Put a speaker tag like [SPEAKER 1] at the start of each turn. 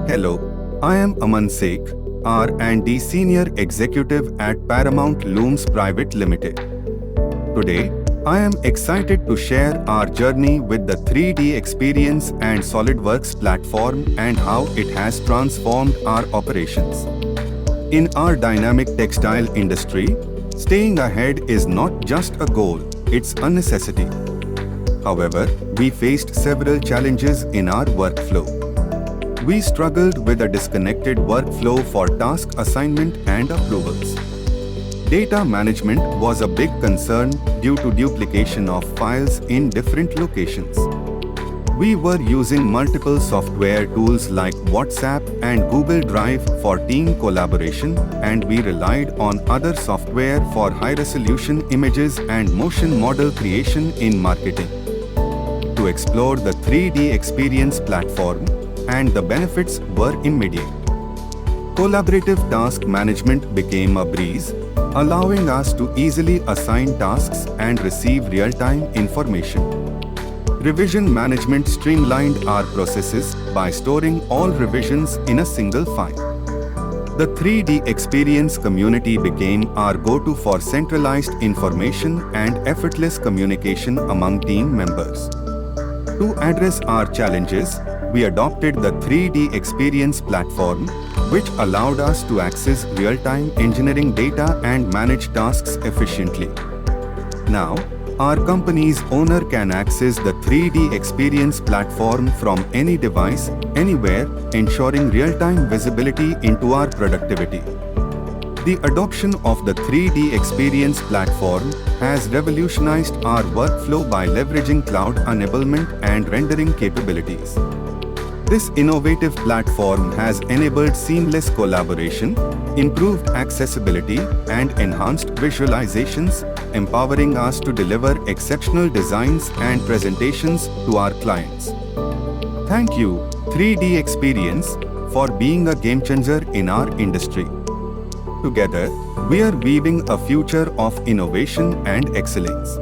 [SPEAKER 1] Hello, I am Aman Sheikh, R&D Senior Executive at Paramount Looms Pvt Limited. Today, I am excited to share our journey with the 3DEXPERIENCE and SolidWorks platform and how it has transformed our operations. In our dynamic textile industry, staying ahead is not just a goal, it's a necessity. However, we faced several challenges in our workflow. We struggled with a disconnected workflow for task assignment and approvals. Data management was a big concern due to duplication of files in different locations. We were using multiple software tools like WhatsApp and Google Drive for team collaboration, and we relied on other software for high-resolution images and motion model creation in marketing. To explore the 3DEXPERIENCE platform, and the benefits were immediate. Collaborative task management became a breeze, allowing us to easily assign tasks and receive real-time information. Revision management streamlined our processes by storing all revisions in a single file. The 3DEXPERIENCE community became our go-to for centralized information and effortless communication among team members. To address our challenges, we adopted the 3DEXPERIENCE platform, which allowed us to access real-time engineering data and manage tasks efficiently. Now, our company's owner can access the 3DEXPERIENCE platform from any device, anywhere, ensuring real-time visibility into our productivity. The adoption of the 3DEXPERIENCE platform has revolutionized our workflow by leveraging cloud enablement and rendering capabilities. This innovative platform has enabled seamless collaboration, improved accessibility, and enhanced visualizations, empowering us to deliver exceptional designs and presentations to our clients. Thank you, 3DEXPERIENCE, for being a game-changer in our industry. Together, we are weaving a future of innovation and excellence.